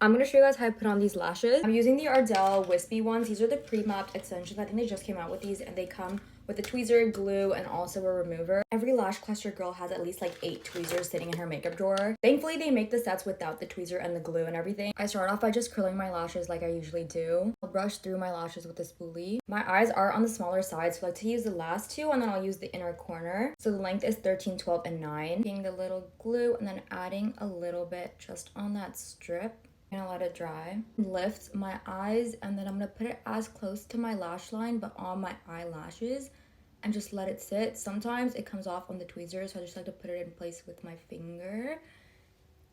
I'm gonna show you guys how I put on these lashes. I'm using the Ardell Wispy ones. These are the pre-mapped extensions. I think they just came out with these, and they come with a tweezer, glue, and also a remover. Every lash cluster girl has at least like 8 tweezers sitting in her makeup drawer. Thankfully, they make the sets without the tweezer and the glue and everything. I start off by just curling my lashes like I usually do. I'll brush through my lashes with a spoolie. My eyes are on the smaller side, so I like to use the last 2, and then I'll use the inner corner. So the length is 13, 12, and 9. Taking the little glue and then adding a little bit just on that strip. I'm gonna let it dry. Lift my eyes, and then I'm gonna put it as close to my lash line but on my eyelashes and just let it sit. Sometimes it comes off on the tweezers, so I just like to put it in place with my finger,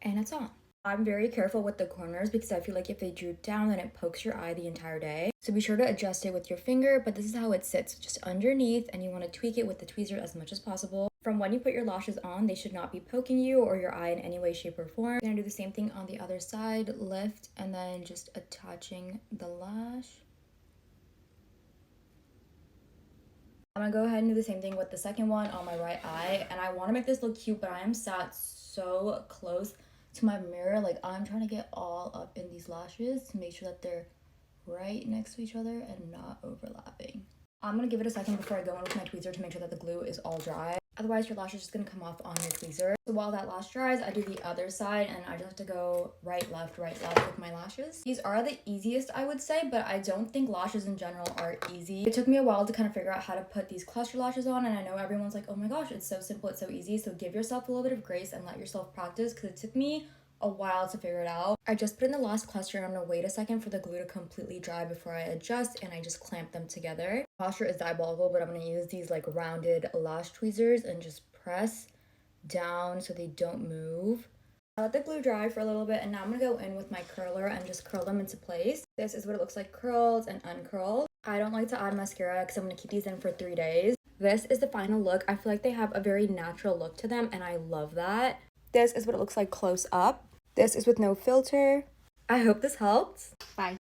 and it's on. I'm very careful with the corners because I feel like if they droop down, then it pokes your eye the entire day. So be sure to adjust it with your finger, but this is how it sits, just underneath, and you want to tweak it with the tweezer as much as possible. From when you put your lashes on, they should not be poking you or your eye in any way, shape, or form. I'm gonna do the same thing on the other side, lift, and then just attaching the lash. I'm gonna go ahead and do the same thing with the second one on my right eye, and I want to make this look cute, but I am sat so close to my mirror, like I'm trying to get all up in these lashes to make sure that they're right next to each other and not overlapping. I'm gonna give it a second before I go in with my tweezer to make sure that the glue is all dry. Otherwise, your lash is just gonna come off on your tweezer. So while that lash dries, I do the other side, and I just have to go right, left with my lashes. These are the easiest, I would say, but I don't think lashes in general are easy. It took me a while to kind of figure out how to put these cluster lashes on, and I know everyone's like, oh my gosh, it's so simple, it's so easy. So give yourself a little bit of grace and let yourself practice, because it took me a while to figure it out. I just put in the last cluster, and I'm gonna wait a second for the glue to completely dry before I adjust, and I just clamp them together. Posture is diabolical, but I'm gonna use these like rounded lash tweezers and just press down so they don't move. I let the glue dry for a little bit, and now I'm gonna go in with my curler and just curl them into place. This is what it looks like curled and uncurled. I don't like to add mascara because I'm gonna keep these in for 3 days. This is the final look. I feel like they have a very natural look to them, and I love that. This is what it looks like close up. This is with no filter. I hope this helped. Bye.